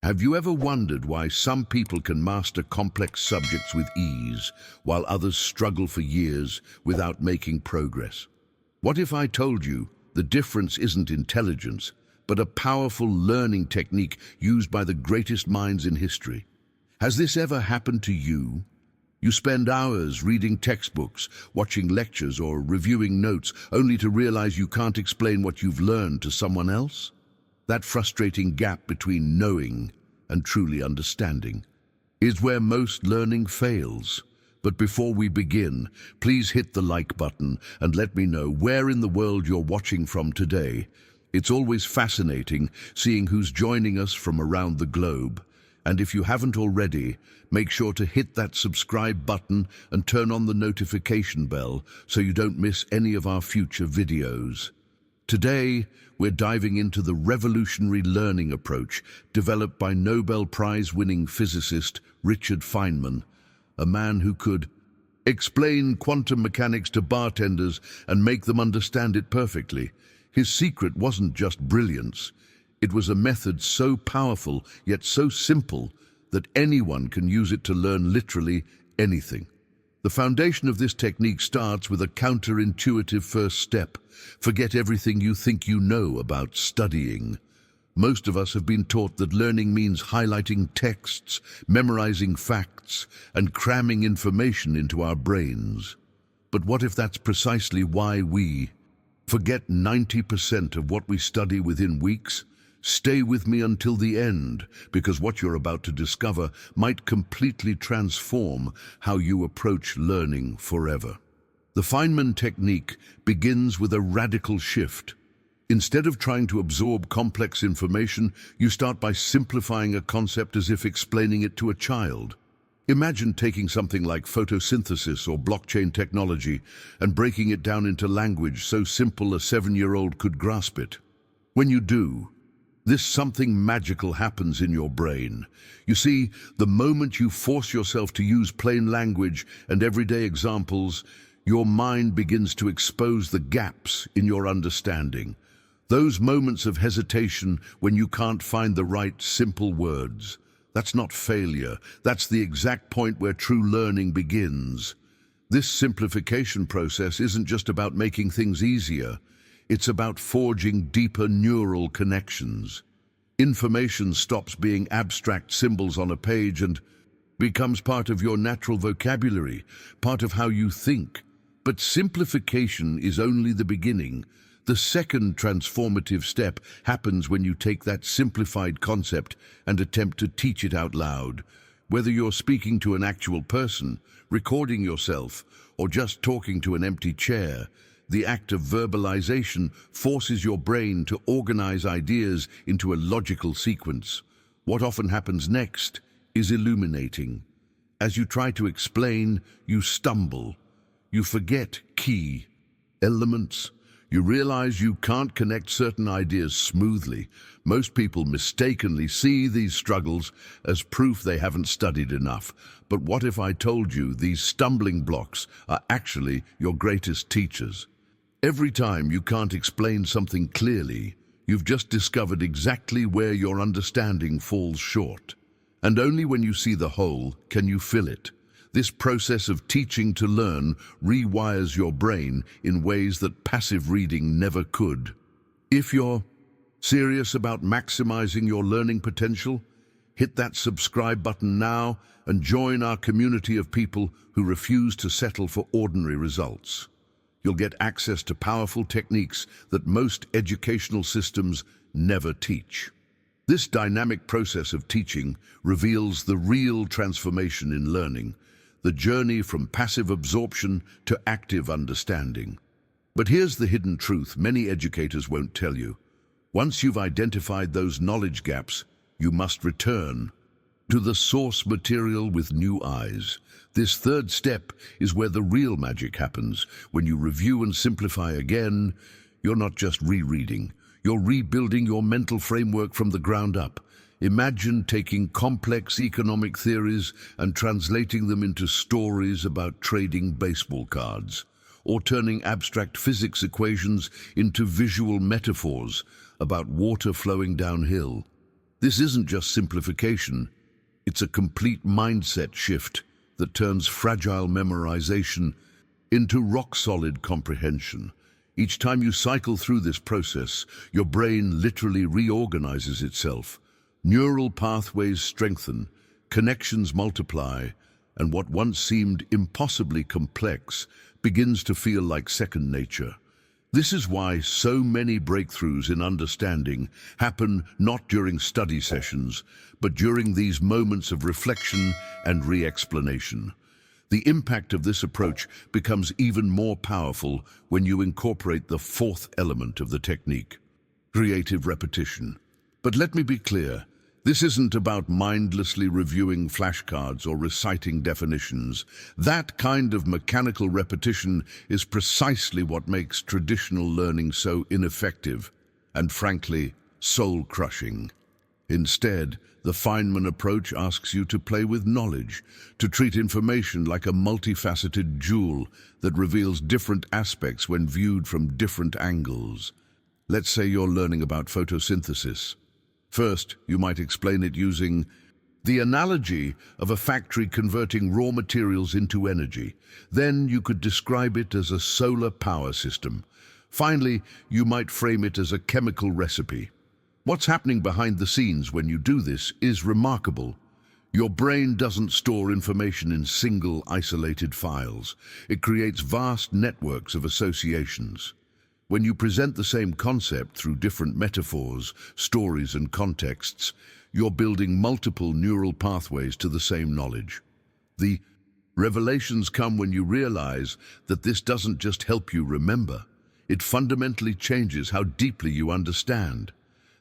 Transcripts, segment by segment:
Have you ever wondered why some people can master complex subjects with ease, while others struggle for years without making progress? What if I told you the difference isn't intelligence, but a powerful learning technique used by the greatest minds in history? Has this ever happened to you? You spend hours reading textbooks, watching lectures, or reviewing notes, only to realize you can't explain what you've learned to someone else? That frustrating gap between knowing and truly understanding is where most learning fails. But before we begin, please hit the like button and let me know where in the world you're watching from today. It's always fascinating seeing who's joining us from around the globe. And if you haven't already, make sure to hit that subscribe button and turn on the notification bell so you don't miss any of our future videos. Today, we're diving into the revolutionary learning approach developed by Nobel Prize-winning physicist Richard Feynman, a man who could explain quantum mechanics to bartenders and make them understand it perfectly. His secret wasn't just brilliance. It was a method so powerful, yet so simple, that anyone can use it to learn literally anything. The foundation of this technique starts with a counterintuitive first step. Forget everything you think you know about studying. Most of us have been taught that learning means highlighting texts, memorizing facts, and cramming information into our brains. But what if that's precisely why we forget 90% of what we study within weeks? Stay with me until the end, because what you're about to discover might completely transform how you approach learning forever. The Feynman technique begins with a radical shift. Instead of trying to absorb complex information, you start by simplifying a concept as if explaining it to a child. Imagine taking something like photosynthesis or blockchain technology and breaking it down into language so simple a 7-year-old could grasp it. When you do, something magical happens in your brain. You see, the moment you force yourself to use plain language and everyday examples, your mind begins to expose the gaps in your understanding. Those moments of hesitation when you can't find the right, simple words. That's not failure. That's the exact point where true learning begins. This simplification process isn't just about making things easier. It's about forging deeper neural connections. Information stops being abstract symbols on a page and becomes part of your natural vocabulary, part of how you think. But simplification is only the beginning. The second transformative step happens when you take that simplified concept and attempt to teach it out loud. Whether you're speaking to an actual person, recording yourself, or just talking to an empty chair, the act of verbalization forces your brain to organize ideas into a logical sequence. What often happens next is illuminating. As you try to explain, you stumble. You forget key elements. You realize you can't connect certain ideas smoothly. Most people mistakenly see these struggles as proof they haven't studied enough. But what if I told you these stumbling blocks are actually your greatest teachers? Every time you can't explain something clearly, you've just discovered exactly where your understanding falls short. And only when you see the whole can you fill it. This process of teaching to learn rewires your brain in ways that passive reading never could. If you're serious about maximizing your learning potential, hit that subscribe button now and join our community of people who refuse to settle for ordinary results. You'll get access to powerful techniques that most educational systems never teach. This dynamic process of teaching reveals the real transformation in learning, the journey from passive absorption to active understanding. But here's the hidden truth many educators won't tell you. Once you've identified those knowledge gaps, you must return to the source material with new eyes. This third step is where the real magic happens. When you review and simplify again, you're not just rereading, you're rebuilding your mental framework from the ground up. Imagine taking complex economic theories and translating them into stories about trading baseball cards, or turning abstract physics equations into visual metaphors about water flowing downhill. This isn't just simplification, it's a complete mindset shift that turns fragile memorization into rock-solid comprehension. Each time you cycle through this process, your brain literally reorganizes itself. Neural pathways strengthen, connections multiply, and what once seemed impossibly complex begins to feel like second nature. This is why so many breakthroughs in understanding happen not during study sessions, but during these moments of reflection and re-explanation. The impact of this approach becomes even more powerful when you incorporate the fourth element of the technique, creative repetition. But let me be clear, this isn't about mindlessly reviewing flashcards or reciting definitions. That kind of mechanical repetition is precisely what makes traditional learning so ineffective and, frankly, soul-crushing. Instead, the Feynman approach asks you to play with knowledge, to treat information like a multifaceted jewel that reveals different aspects when viewed from different angles. Let's say you're learning about photosynthesis. First, you might explain it using the analogy of a factory converting raw materials into energy. Then you could describe it as a solar power system. Finally, you might frame it as a chemical recipe. What's happening behind the scenes when you do this is remarkable. Your brain doesn't store information in single, isolated files. It creates vast networks of associations. When you present the same concept through different metaphors, stories, and contexts, you're building multiple neural pathways to the same knowledge. The revelations come when you realize that this doesn't just help you remember, it fundamentally changes how deeply you understand.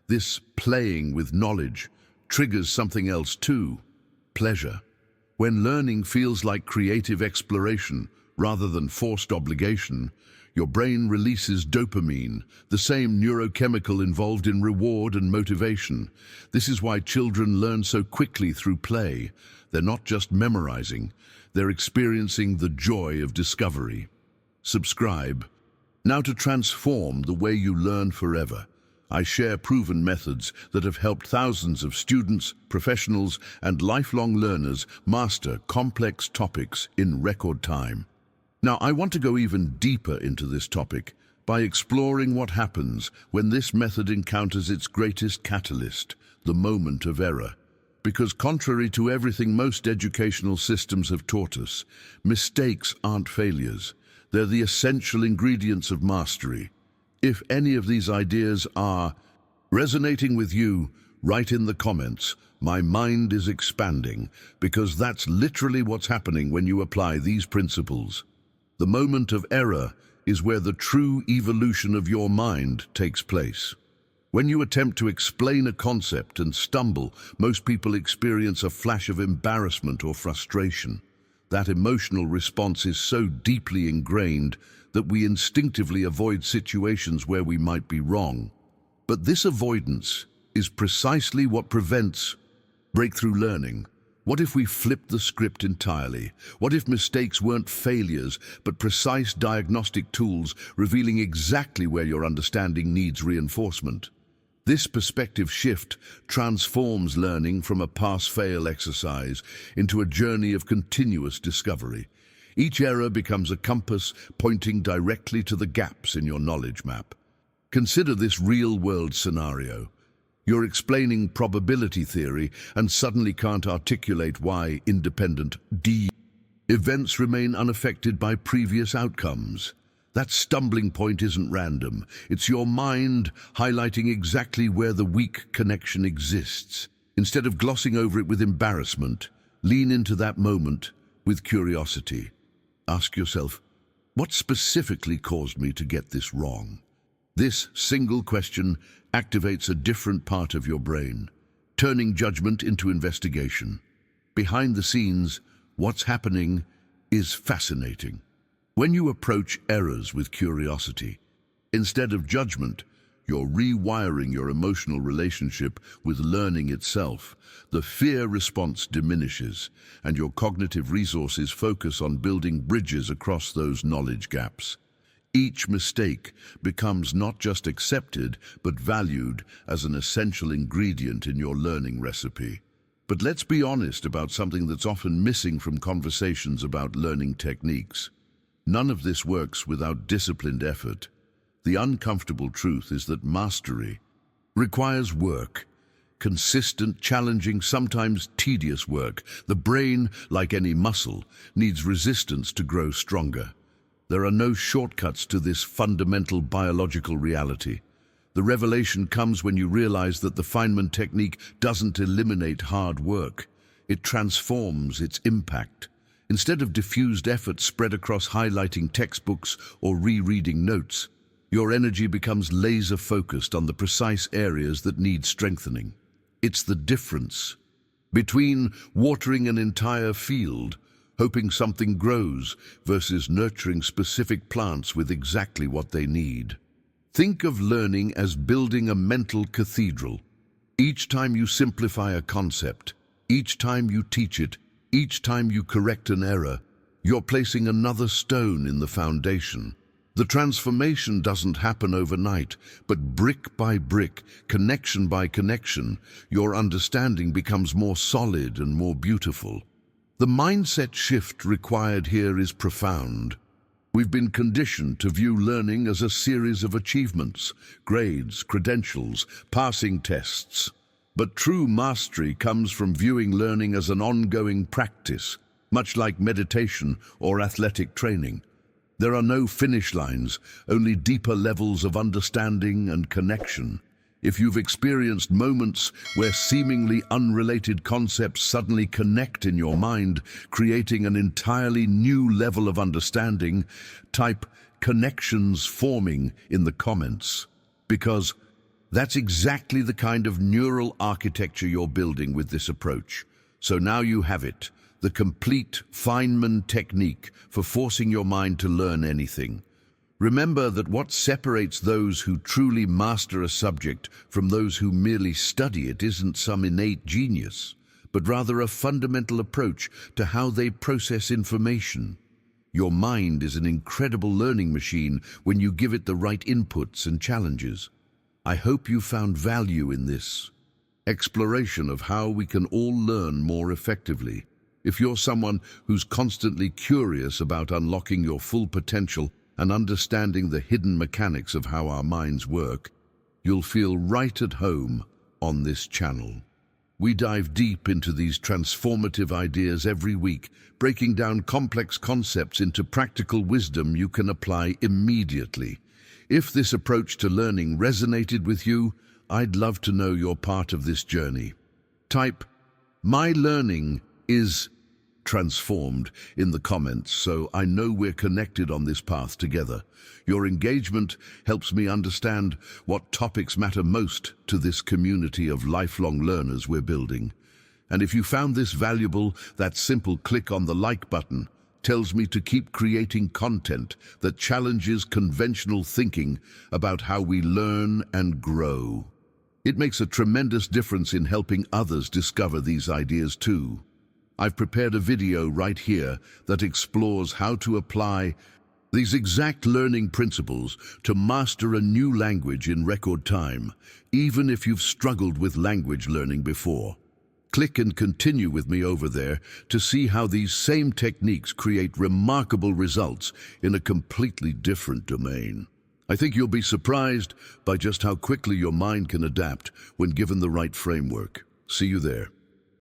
This playing with knowledge triggers something else too, pleasure. When learning feels like creative exploration rather than forced obligation, your brain releases dopamine, the same neurochemical involved in reward and motivation. This is why children learn so quickly through play. They're not just memorizing, they're experiencing the joy of discovery. Subscribe. Now to transform the way you learn forever. I share proven methods that have helped thousands of students, professionals, and lifelong learners master complex topics in record time. Now, I want to go even deeper into this topic by exploring what happens when this method encounters its greatest catalyst, the moment of error. Because contrary to everything most educational systems have taught us, mistakes aren't failures. They're the essential ingredients of mastery. If any of these ideas are resonating with you, write in the comments, "My mind is expanding," because that's literally what's happening when you apply these principles. The moment of error is where the true evolution of your mind takes place. When you attempt to explain a concept and stumble, most people experience a flash of embarrassment or frustration. That emotional response is so deeply ingrained that we instinctively avoid situations where we might be wrong. But this avoidance is precisely what prevents breakthrough learning. What if we flipped the script entirely? What if mistakes weren't failures, but precise diagnostic tools revealing exactly where your understanding needs reinforcement? This perspective shift transforms learning from a pass-fail exercise into a journey of continuous discovery. Each error becomes a compass pointing directly to the gaps in your knowledge map. Consider this real-world scenario. You're explaining probability theory and suddenly can't articulate why independent events remain unaffected by previous outcomes. That stumbling point isn't random. It's your mind highlighting exactly where the weak connection exists. Instead of glossing over it with embarrassment, lean into that moment with curiosity. Ask yourself, what specifically caused me to get this wrong? This single question activates a different part of your brain, turning judgment into investigation. Behind the scenes, what's happening is fascinating. When you approach errors with curiosity, instead of judgment, you're rewiring your emotional relationship with learning itself. The fear response diminishes, and your cognitive resources focus on building bridges across those knowledge gaps. Each mistake becomes not just accepted, but valued as an essential ingredient in your learning recipe. But let's be honest about something that's often missing from conversations about learning techniques. None of this works without disciplined effort. The uncomfortable truth is that mastery requires work. Consistent, challenging, sometimes tedious work. The brain, like any muscle, needs resistance to grow stronger. There are no shortcuts to this fundamental biological reality. The revelation comes when you realize that the Feynman technique doesn't eliminate hard work. It transforms its impact. Instead of diffused effort spread across highlighting textbooks or rereading notes, your energy becomes laser-focused on the precise areas that need strengthening. It's the difference between watering an entire field, hoping something grows, versus nurturing specific plants with exactly what they need. Think of learning as building a mental cathedral. Each time you simplify a concept, each time you teach it, each time you correct an error, you're placing another stone in the foundation. The transformation doesn't happen overnight, but brick by brick, connection by connection, your understanding becomes more solid and more beautiful. The mindset shift required here is profound. We've been conditioned to view learning as a series of achievements, grades, credentials, passing tests. But true mastery comes from viewing learning as an ongoing practice, much like meditation or athletic training. There are no finish lines, only deeper levels of understanding and connection. If you've experienced moments where seemingly unrelated concepts suddenly connect in your mind, creating an entirely new level of understanding, type "connections forming" in the comments. Because that's exactly the kind of neural architecture you're building with this approach. So now you have it, the complete Feynman technique for forcing your mind to learn anything. Remember that what separates those who truly master a subject from those who merely study it isn't some innate genius, but rather a fundamental approach to how they process information. Your mind is an incredible learning machine when you give it the right inputs and challenges. I hope you found value in this exploration of how we can all learn more effectively. If you're someone who's constantly curious about unlocking your full potential and understanding the hidden mechanics of how our minds work, you'll feel right at home on this channel. We dive deep into these transformative ideas every week, breaking down complex concepts into practical wisdom you can apply immediately. If this approach to learning resonated with you, I'd love to know you're part of this journey. Type "My learning is transformed" in the comments so I know we're connected on this path together. Your engagement helps me understand what topics matter most to this community of lifelong learners we're building. And if you found this valuable, that simple click on the like button tells me to keep creating content that challenges conventional thinking about how we learn and grow. It makes a tremendous difference in helping others discover these ideas too. I've prepared a video right here that explores how to apply these exact learning principles to master a new language in record time, even if you've struggled with language learning before. Click and continue with me over there to see how these same techniques create remarkable results in a completely different domain. I think you'll be surprised by just how quickly your mind can adapt when given the right framework. See you there.